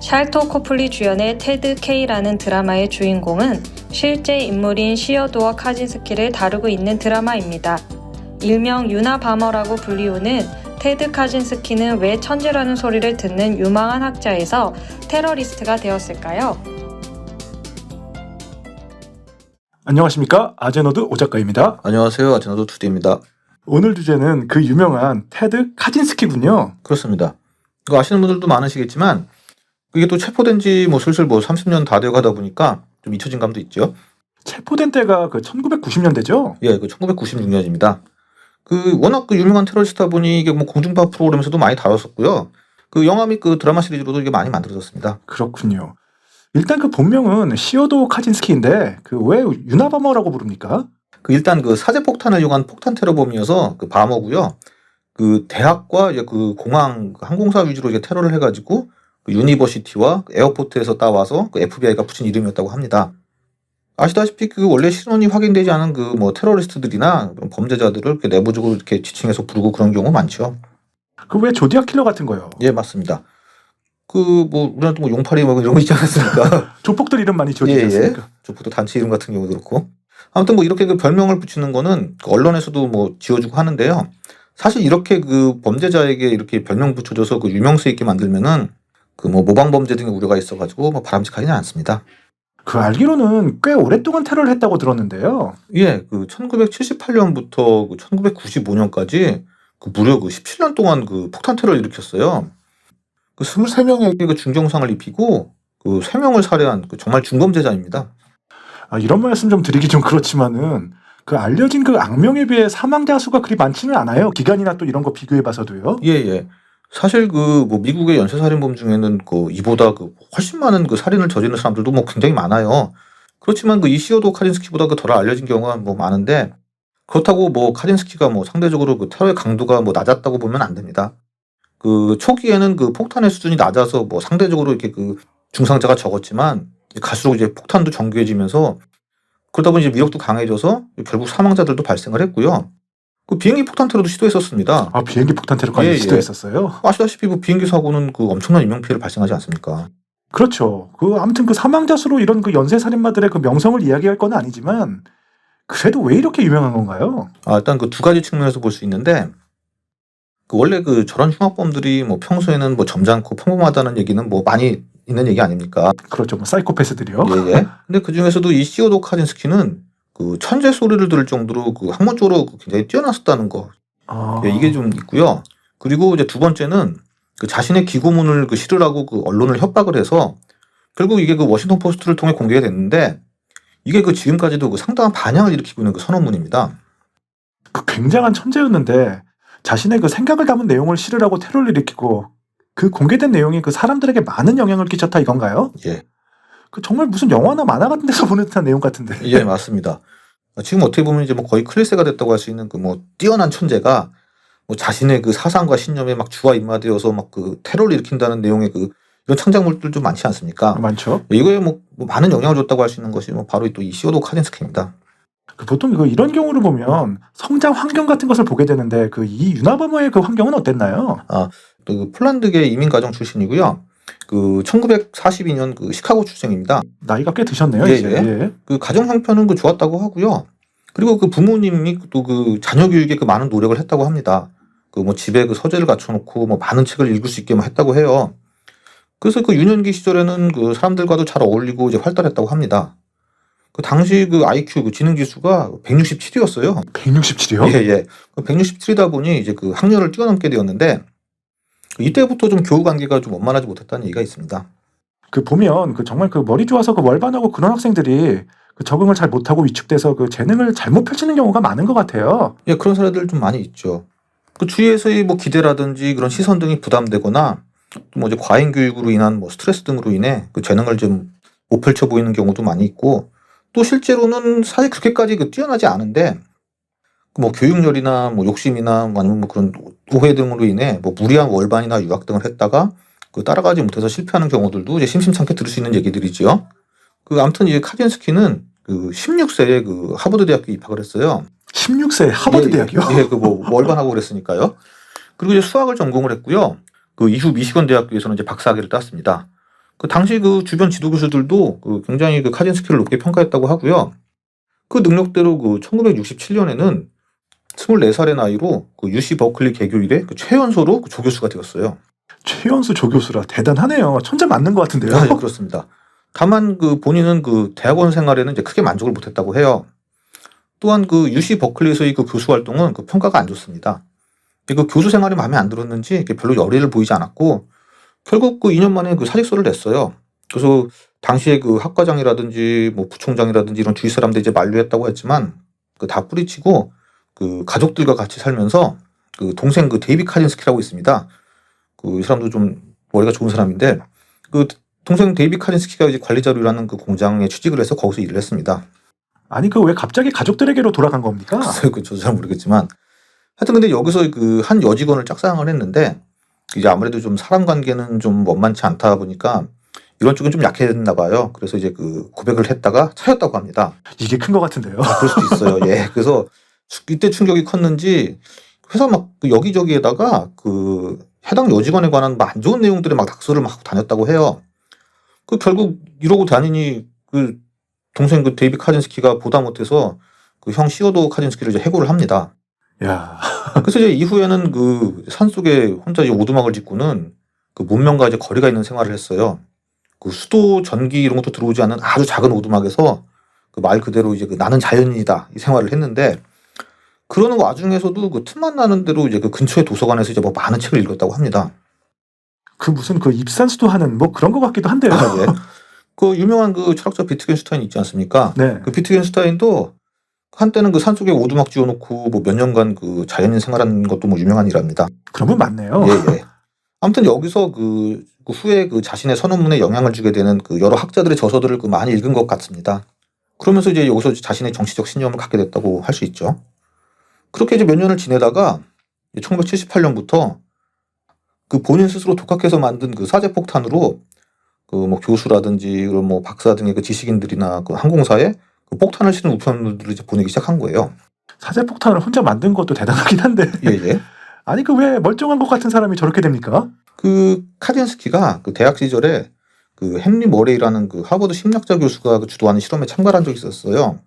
샬토 코플리 주연의 테드 K라는 드라마의 주인공은 실제 인물인 시어도어 카진스키를 다루고 있는 드라마입니다. 일명 유나 바머라고 불리우는 테드 카진스키는 왜 천재라는 소리를 듣는 유망한 학자에서 테러리스트가 되었을까요? 안녕하십니까, 아제노드 오작가입니다. 안녕하세요, 아제노드 투디입니다. 오늘 주제는 그 유명한 테드 카진스키군요. 그렇습니다. 이거 아시는 분들도 많으시겠지만 이게 또 체포된 지 슬슬 30년 다 되어가다 보니까 좀 잊혀진 감도 있죠. 체포된 때가 그 1990년대죠? 예, 그 1996년입니다. 워낙 유명한 테러리스트다 보니 이게 공중파 프로그램에서도 많이 다뤘었고요. 영화 및 드라마 시리즈로도 이게 많이 만들어졌습니다. 그렇군요. 일단 그 본명은 시어도 카진스키인데 왜 유나바머라고 부릅니까? 일단 사제 폭탄을 이용한 폭탄 테러범이어서 바머고요. 대학과 이제 공항 항공사 위주로 이제 테러를 해가지고 유니버시티와 에어포트에서 따와서 FBI가 붙인 이름이었다고 합니다. 아시다시피 원래 신원이 확인되지 않은 테러리스트들이나 범죄자들을 이렇게 내부적으로 이렇게 지칭해서 부르고 그런 경우 많죠. 왜 조디악 킬러 같은 거요? 예, 맞습니다. 우리나라도 용팔이 이런 거 있지 않았습니까? 조폭들 이름 많이 지어지지 않습니까? 예. 조폭도 단체 이름 같은 경우도 그렇고. 아무튼 이렇게 별명을 붙이는 거는 언론에서도 지어주고 하는데요. 사실 이렇게 범죄자에게 이렇게 별명 붙여줘서 유명세 있게 만들면은 모방 범죄 등의 우려가 있어가지고 바람직하지는 않습니다. 알기로는 꽤 오랫동안 테러를 했다고 들었는데요. 예, 1978년부터 1995년까지 무려 17년 동안 폭탄 테러를 일으켰어요. 23명에게 중경상을 입히고 3명을 살해한 정말 중범죄자입니다. 이런 말씀 좀 드리기 좀 그렇지만은 알려진 악명에 비해 사망자 수가 그리 많지는 않아요. 기간이나 또 이런 거 비교해봐서도요. 예. 사실 미국의 연쇄살인범 중에는 이보다 훨씬 많은 살인을 저지르는 사람들도 굉장히 많아요. 그렇지만 이 시어도 카진스키보다 덜 알려진 경우가 많은데, 그렇다고 카진스키가 상대적으로 테러의 강도가 낮았다고 보면 안 됩니다. 초기에는 폭탄의 수준이 낮아서 상대적으로 이렇게 중상자가 적었지만 갈수록 이제 폭탄도 정교해지면서 그러다 보니 이제 위력도 강해져서 결국 사망자들도 발생을 했고요. 비행기 폭탄 테러도 시도했었습니다. 비행기 폭탄 테러까지 시도했었어요? 아시다시피 비행기 사고는 엄청난 인명피해를 발생하지 않습니까? 그렇죠. 아무튼 사망자 수로 이런 연쇄 살인마들의 명성을 이야기할 건 아니지만 그래도 왜 이렇게 유명한 건가요? 일단 두 가지 측면에서 볼 수 있는데, 원래 저런 흉악범들이 평소에는 점잖고 평범하다는 얘기는 많이 있는 얘기 아닙니까? 그렇죠. 사이코패스들이요. 예. 근데 그 중에서도 이 시어도 카진스키는 천재 소리를 들을 정도로 학문적으로 굉장히 뛰어났었다는 거. 예, 이게 좀 있고요. 그리고 이제 두 번째는 자신의 기고문을 실으라고 언론을 협박을 해서 결국 이게 워싱턴 포스트를 통해 공개가 됐는데, 이게 지금까지도 상당한 반향을 일으키고 있는 선언문입니다. 굉장한 천재였는데 자신의 생각을 담은 내용을 실으라고 테러를 일으키고 공개된 내용이 사람들에게 많은 영향을 끼쳤다 이건가요? 예. 정말 무슨 영화나 만화 같은 데서 보는 듯한 내용 같은데. 예, 맞습니다. 지금 어떻게 보면 이제 거의 클래스가 됐다고 할 수 있는 뛰어난 천재가 자신의 사상과 신념에 주와 입마되어서 테러를 일으킨다는 내용의 이런 창작물들 좀 많지 않습니까? 많죠. 이거에 많은 영향을 줬다고 할 수 있는 것이 바로 또 이 시어도 카진스키입니다. 보통 이런 경우를 보면 성장 환경 같은 것을 보게 되는데 이 유나바머의 환경은 어땠나요? 폴란드계 이민 가정 출신이고요. 1942년 시카고 출생입니다. 나이가 꽤 드셨네요. 예, 이제. 예. 가정 형편은 좋았다고 하고요. 그리고 부모님이 또 자녀 교육에 많은 노력을 했다고 합니다. 집에 서재를 갖춰놓고 많은 책을 읽을 수 있게 했다고 해요. 그래서 유년기 시절에는 사람들과도 잘 어울리고 이제 활달했다고 합니다. 당시 IQ 지능 지수가 167이었어요. 167이요? 예. 167이다 보니 이제 학년을 뛰어넘게 되었는데, 이때부터 좀 교우 관계가 좀 원만하지 못했다는 얘기가 있습니다. 보면 정말 머리 좋아서 월반하고 그런 학생들이 적응을 잘 못하고 위축돼서 재능을 잘못 펼치는 경우가 많은 것 같아요. 예, 그런 사례들 좀 많이 있죠. 주위에서의 기대라든지 그런 시선 등이 부담되거나 또 이제 과잉 교육으로 인한 스트레스 등으로 인해 재능을 좀 못 펼쳐 보이는 경우도 많이 있고, 또 실제로는 사실 그렇게까지 뛰어나지 않은데 교육열이나 욕심이나 아니면 그런 오해 등으로 인해 무리한 월반이나 유학 등을 했다가 따라가지 못해서 실패하는 경우들도 이제 심심찮게 들을 수 있는 얘기들이지요. 아무튼 이제 카진스키는 16세에 하버드 대학교에 입학을 했어요. 16세 하버드 대학이요? 예, 월반하고 그랬으니까요. 그리고 이제 수학을 전공을 했고요. 이후 미시건 대학교에서는 이제 박사학위를 땄습니다. 그 당시 그 주변 지도 교수들도 그 굉장히 그 카진스키를 높게 평가했다고 하고요. 그 능력대로 그 1967년에는 24살의 나이로 그 UC 버클리 개교 이래 그 최연소로 그 조교수가 되었어요. 최연수 조교수라 대단하네요. 천재 맞는 것 같은데요. 네, 그렇습니다. 다만 그 본인은 그 대학원 생활에는 이제 크게 만족을 못했다고 해요. 또한 그 UC 버클리에서의 그 교수 활동은 그 평가가 안 좋습니다. 그 교수 생활이 마음에 안 들었는지 별로 열의를 보이지 않았고 결국 그 2년 만에 그 사직서를 냈어요. 그래서 당시에 그 학과장이라든지 뭐 부총장이라든지 이런 주위 사람들이 이제 만류했다고 했지만 그 다 뿌리치고 그 가족들과 같이 살면서 그 동생 그 데이비 카진스키라고 있습니다. 그 사람도 좀 머리가 좋은 사람인데 그 동생 데이비 카진스키가 이제 관리자로 일하는 그 공장에 취직을 해서 거기서 일을 했습니다. 아니 그 왜 갑자기 가족들에게로 돌아간 겁니까? 글쎄요, 그 저도 잘 모르겠지만 하여튼 근데 여기서 그 한 여직원을 짝사랑을 했는데 이제 아무래도 좀 사람 관계는 좀 원만치 않다 보니까 이런 쪽은 좀 약해졌나 봐요. 그래서 이제 그 고백을 했다가 차였다고 합니다. 이게 큰 것 같은데요. 그럴 수도 있어요. 예. 그래서 이때 충격이 컸는지 회사 막 그 여기저기에다가 그 해당 여직원에 관한 안 좋은 내용들을 막 낙서를 막 하고 다녔다고 해요. 그 결국 이러고 다니니 그 동생 그 데이비 카진스키가 보다 못해서 그 형 시어도 카진스키를 이제 해고를 합니다. 야, 그래서 이제 이후에는 그 산속에 혼자 이제 오두막을 짓고는 그 문명과 이제 거리가 있는 생활을 했어요. 그 수도, 전기 이런 것도 들어오지 않는 아주 작은 오두막에서 그 말 그대로 이제 그 나는 자연인이다 이 생활을 했는데 그러는 와중에서도 그 틈만 나는 대로 이제 그 근처의 도서관에서 이제 뭐 많은 책을 읽었다고 합니다. 그 무슨 그 입산수도 하는 뭐 그런 것 같기도 한데요. 예. 그 유명한 그 철학자 비트겐슈타인 있지 않습니까? 네. 그 비트겐슈타인도 한때는 그 산속에 오두막 지어놓고 뭐 몇 년간 그 자연인 생활하는 것도 뭐 유명한 일합니다. 그러면 맞네요. 예, 예. 아무튼 여기서 그 후에 그 자신의 선언문에 영향을 주게 되는 그 여러 학자들의 저서들을 그 많이 읽은 것 같습니다. 그러면서 이제 여기서 자신의 정치적 신념을 갖게 됐다고 할 수 있죠. 그렇게 이제 몇 년을 지내다가 1978년부터 그 본인 스스로 독학해서 만든 그 사제폭탄으로 그 뭐 교수라든지 그런 뭐 박사 등의 그 지식인들이나 그 항공사에 그 폭탄을 실은 우편물들을 이제 보내기 시작한 거예요. 사제폭탄을 혼자 만든 것도 대단하긴 한데. 예, 예. 아니 그 왜 멀쩡한 것 같은 사람이 저렇게 됩니까? 그 카진스키가 그 대학 시절에 그 헨리 머레이라는 그 하버드 심리학자 교수가 그 주도하는 실험에 참가한 적이 있었어요.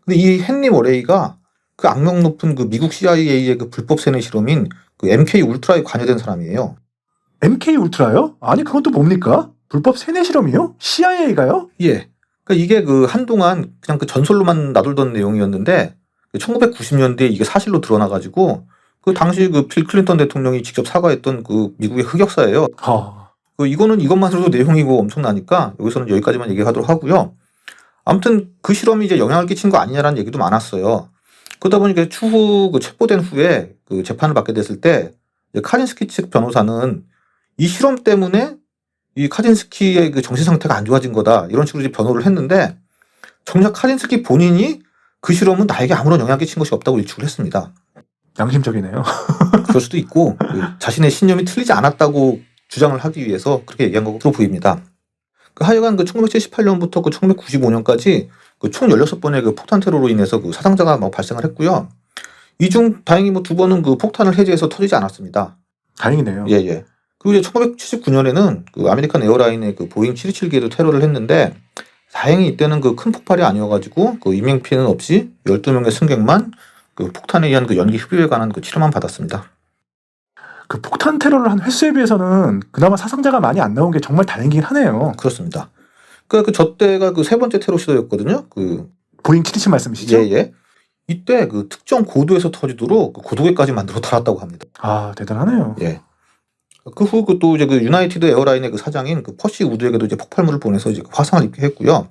근데 이 헨리 머레이가 그 악명 높은 그 미국 CIA의 그 불법 세뇌 실험인 그 MK 울트라에 관여된 사람이에요. MK 울트라요? 아니 그건 또 뭡니까? 불법 세뇌 실험이요? CIA가요? 예. 그러니까 이게 그 한동안 그냥 그 전설로만 놔둘던 내용이었는데 1990년대에 이게 사실로 드러나가지고 그 당시 그 빌 클린턴 대통령이 직접 사과했던 그 미국의 흑역사예요. 그 이거는 이것만으로도 내용이고 엄청나니까 여기서는 여기까지만 얘기하도록 하고요. 아무튼 그 실험이 이제 영향을 끼친 거 아니냐라는 얘기도 많았어요. 그러다 보니까 추후 그 체포된 후에 그 재판을 받게 됐을 때 이제 카진스키 측 변호사는 이 실험 때문에 이 카진스키의 그 정신 상태가 안 좋아진 거다 이런 식으로 이제 변호를 했는데 정작 카진스키 본인이 그 실험은 나에게 아무런 영향을 끼친 것이 없다고 일축을 했습니다. 양심적이네요. 그럴 수도 있고 그 자신의 신념이 틀리지 않았다고 주장을 하기 위해서 그렇게 얘기한 것으로 보입니다. 그 하여간 그 1978년부터 그 1995년까지 그 총 16번의 그 폭탄 테러로 인해서 그 사상자가 막 발생을 했고요. 이 중 다행히 뭐 2번은 그 폭탄을 해제해서 터지지 않았습니다. 다행이네요. 예, 예. 그리고 이제 1979년에는 그 아메리칸 에어라인의 그 보잉 727개도 테러를 했는데 다행히 이때는 그 큰 폭발이 아니어가지고 그 인명 피해는 없이 12명의 승객만 그 폭탄에 의한 그 연기 흡입에 관한 그 치료만 받았습니다. 그 폭탄 테러를 한 횟수에 비해서는 그나마 사상자가 많이 안 나온 게 정말 다행이긴 하네요. 그렇습니다. 그 저 때가 그 세 번째 테러 시도였거든요. 그 보잉 727 말씀이시죠? 예, 예. 이때 그 특정 고도에서 터지도록 그 고도계까지 만들어 달았다고 합니다. 아 대단하네요. 예. 그 후 그 또 이제 그 유나이티드 에어라인의 그 사장인 그 퍼시 우드에게도 이제 폭발물을 보내서 이제 화상을 입게 했고요.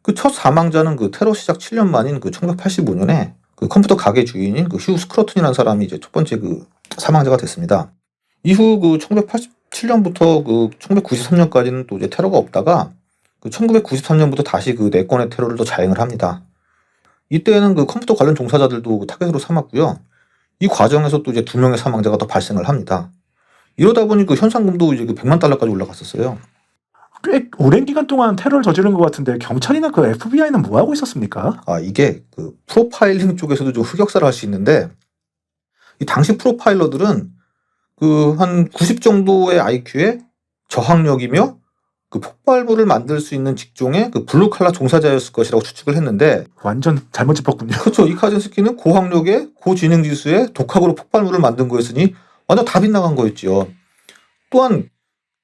그 첫 사망자는 그 테러 시작 7년 만인 그 1985년에 그 컴퓨터 가게 주인인 그 휴 스크러튼이라는 사람이 이제 첫 번째 그 사망자가 됐습니다. 이후 그 1987년부터 그 1993년까지는 또 이제 테러가 없다가 그 1993년부터 다시 그 4건의 테러를 또 자행을 합니다. 이때는 그 컴퓨터 관련 종사자들도 그 타겟으로 삼았고요. 이 과정에서 또 이제 2명의 사망자가 더 발생을 합니다. 이러다 보니 그 현상금도 이제 그 100만 달러까지 올라갔었어요. 꽤 오랜 기간 동안 테러를 저지른 것 같은데 경찰이나 그 FBI는 뭐 하고 있었습니까? 아, 이게 그 프로파일링 쪽에서도 좀 흑역사를 할 수 있는데 이 당시 프로파일러들은 그 한 90 정도의 IQ에 저항력이며 그 폭발물을 만들 수 있는 직종의 그 블루칼라 종사자였을 것이라고 추측을 했는데, 완전 잘못 짚었군요. 그렇죠. 이 카진스키는 고학력에 고지능 지수에 독학으로 폭발물을 만든 거였으니 완전 다 빗나간 거였지요. 또한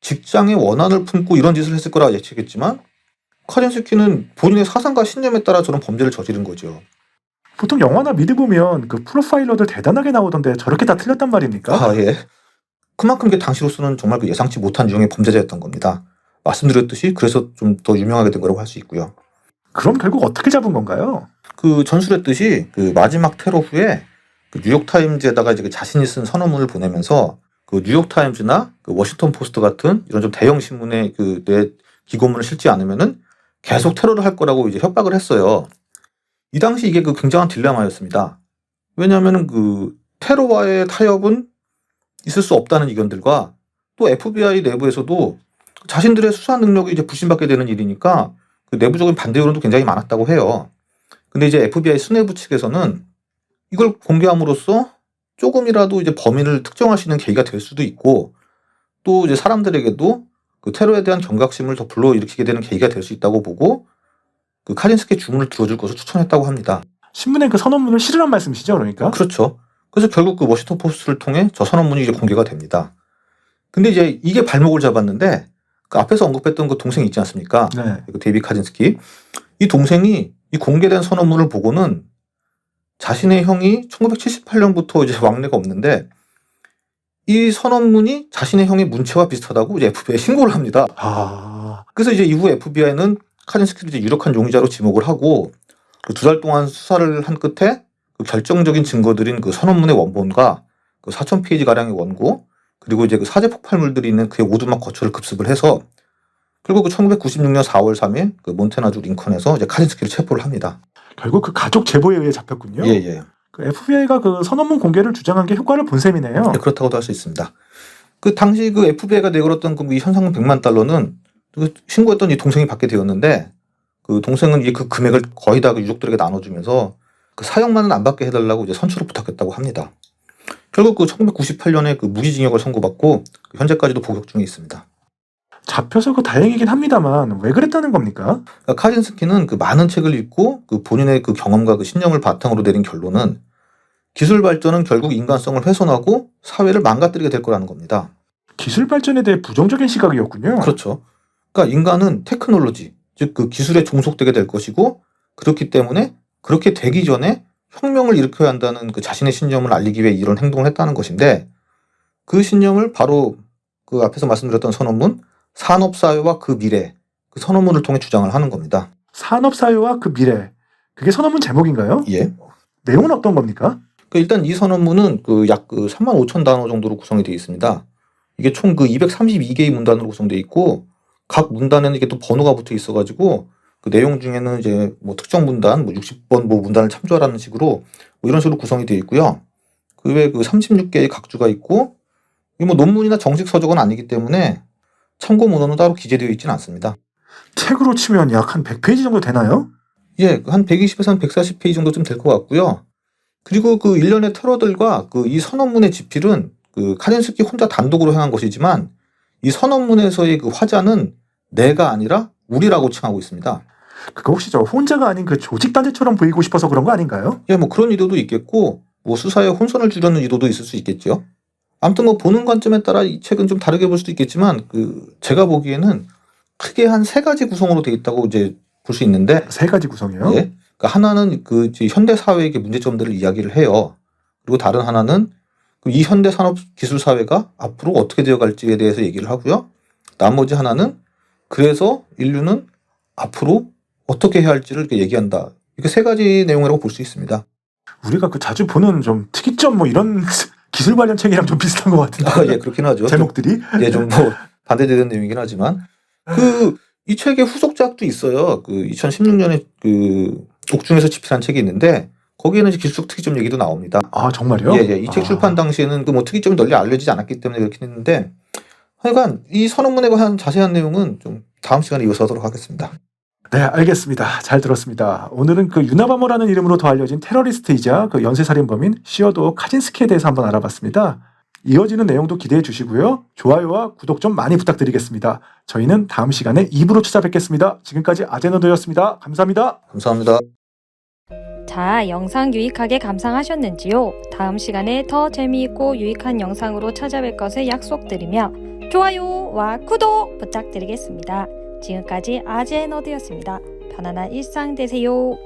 직장의 원한을 품고 이런 짓을 했을 거라 예측했지만 카진스키는 본인의 사상과 신념에 따라 저런 범죄를 저지른 거죠. 보통 영화나 미드 보면 그 프로파일러들 대단하게 나오던데 저렇게 다 틀렸단 말입니까? 아, 예. 그만큼 게 당시로서는 정말 그 예상치 못한 유형의 범죄자였던 겁니다. 말씀드렸듯이 그래서 좀 더 유명하게 된 거라고 할 수 있고요. 그럼 결국 어떻게 잡은 건가요? 그 전술했듯이 그 마지막 테러 후에 그 뉴욕타임즈에다가 이제 그 자신이 쓴 선언문을 보내면서 그 뉴욕타임즈나 그 워싱턴 포스트 같은 이런 좀 대형 신문에 그 내 기고문을 실지 않으면은 계속 테러를 할 거라고 이제 협박을 했어요. 이 당시 이게 그 굉장한 딜레마였습니다. 왜냐하면은 그 테러와의 타협은 있을 수 없다는 의견들과 또 FBI 내부에서도 자신들의 수사 능력이 이제 부심받게 되는 일이니까 그 내부적인 반대 여론도 굉장히 많았다고 해요. 근데 이제 FBI 수뇌부 측에서는 이걸 공개함으로써 조금이라도 이제 범인을 특정할 수 있는 계기가 될 수도 있고 또 이제 사람들에게도 그 테러에 대한 경각심을 더 불러일으키게 되는 계기가 될 수 있다고 보고 그 카진스키 주문을 들어줄 것을 추천했다고 합니다. 신문에 그 선언문을 실으란 말씀이시죠, 그러니까? 그렇죠. 그래서 결국 그 워싱턴 포스트를 통해 저 선언문이 이제 공개가 됩니다. 근데 이제 이게 발목을 잡았는데 그 앞에서 언급했던 그 동생 있지 않습니까? 네. 그 데이비 카진스키. 이 동생이 이 공개된 선언문을 보고는 자신의 형이 1978년부터 이제 왕래가 없는데 이 선언문이 자신의 형의 문체와 비슷하다고 이제 FBI에 신고를 합니다. 아, 그래서 이제 이후 FBI는 카진스키를 이제 유력한 용의자로 지목을 하고 그 2달 동안 수사를 한 끝에 그 결정적인 증거들인 그 선언문의 원본과 그 4,000페이지 가량의 원고 그리고 이제 그 사제 폭발물들이 있는 그의 오두막 거처를 급습을 해서 결국 그 1996년 4월 3일 그 몬태나주 링컨에서 이제 카진스키를 체포를 합니다. 결국 그 가족 제보에 의해 잡혔군요. 예. 그 FBI가 그 선언문 공개를 주장한 게 효과를 본 셈이네요. 네, 그렇다고도 할 수 있습니다. 그 당시 그 FBI가 내걸었던 그 현상금 100만 달러는 그 신고했던 이 동생이 받게 되었는데 그 동생은 이제 그 금액을 거의 다 그 유족들에게 나눠주면서 그 사형만은 안 받게 해달라고 이제 선처를 부탁했다고 합니다. 결국 그 1998년에 그 무기징역을 선고받고 현재까지도 복역 중에 있습니다. 잡혀서 그 다행이긴 합니다만 왜 그랬다는 겁니까? 그러니까 카진스키는 그 많은 책을 읽고 그 본인의 그 경험과 그 신념을 바탕으로 내린 결론은 기술 발전은 결국 인간성을 훼손하고 사회를 망가뜨리게 될 거라는 겁니다. 기술 발전에 대해 부정적인 시각이었군요. 그렇죠. 그러니까 인간은 테크놀로지, 즉 그 기술에 종속되게 될 것이고 그렇기 때문에 그렇게 되기 전에 혁명을 일으켜야 한다는 그 자신의 신념을 알리기 위해 이런 행동을 했다는 것인데 그 신념을 바로 그 앞에서 말씀드렸던 선언문 산업사회와 그 미래 그 선언문을 통해 주장을 하는 겁니다. 산업사회와 그 미래. 그게 선언문 제목인가요? 예. 내용은 어떤 겁니까? 일단 이 선언문은 그 약 35,000 단어 정도로 구성이 되어 있습니다. 이게 총 그 232개의 문단으로 구성되어 있고 각 문단에는 이게 또 번호가 붙어 있어가지고 그 내용 중에는 이제 뭐 특정 문단, 뭐 60번 뭐 문단을 참조하라는 식으로 뭐 이런 식으로 구성이 되어 있고요. 그 외에 그 36개의 각주가 있고 이 뭐 논문이나 정식 서적은 아니기 때문에 참고 문헌은 따로 기재되어 있지는 않습니다. 책으로 치면 약 한 100페이지 정도 되나요? 예, 한 120에서 한 140페이지 정도쯤 될 것 같고요. 그리고 그 일련의 테러들과 그 이 선언문의 집필은 그 카진스키 혼자 단독으로 행한 것이지만 이 선언문에서의 그 화자는 내가 아니라 우리라고 칭하고 있습니다. 그거 혹시 저 혼자가 아닌 그 조직단체처럼 보이고 싶어서 그런 거 아닌가요? 예, 뭐 그런 의도도 있겠고 뭐 수사에 혼선을 주려는 의도도 있을 수 있겠죠. 아무튼 뭐 보는 관점에 따라 이 책은 좀 다르게 볼 수도 있겠지만 그 제가 보기에는 크게 한 3가지 구성으로 되어 있다고 이제 볼 수 있는데 3가지 구성이요? 예. 그러니까 하나는 그 이제 현대 사회의 문제점들을 이야기를 해요. 그리고 다른 하나는 이 현대 산업 기술 사회가 앞으로 어떻게 되어갈지에 대해서 얘기를 하고요. 나머지 하나는 그래서 인류는 앞으로 어떻게 해야 할지를 이렇게 얘기한다. 이렇게 3가지 내용이라고 볼 수 있습니다. 우리가 그 자주 보는 좀 특이점 뭐 이런 기술 관련 책이랑 좀 비슷한 것 같은데. 아, 예, 그렇긴 하죠. 제목들이. 예, 좀 뭐 반대되는 내용이긴 하지만 이 책의 후속작도 있어요. 그 2016년에 그 옥중에서 집필한 책이 있는데 거기에는 기술적 특이점 얘기도 나옵니다. 아, 정말요? 예. 이 책 출판 당시에는 그 뭐 특이점이 널리 알려지지 않았기 때문에 그렇긴 했는데 하여간 이 선언문에 관한 자세한 내용은 좀 다음 시간에 이어서 하도록 하겠습니다. 네, 알겠습니다. 잘 들었습니다. 오늘은 그 유나바머라는 이름으로 더 알려진 테러리스트이자 그 연쇄살인범인 시어도 카진스키에 대해서 한번 알아봤습니다. 이어지는 내용도 기대해 주시고요. 좋아요와 구독 좀 많이 부탁드리겠습니다. 저희는 다음 시간에 2부로 찾아뵙겠습니다. 지금까지 아제너드였습니다. 감사합니다. 감사합니다. 자, 영상 유익하게 감상하셨는지요? 다음 시간에 더 재미있고 유익한 영상으로 찾아뵐 것을 약속드리며 좋아요와 구독 부탁드리겠습니다. 지금까지 아제너드였습니다. 편안한 일상 되세요.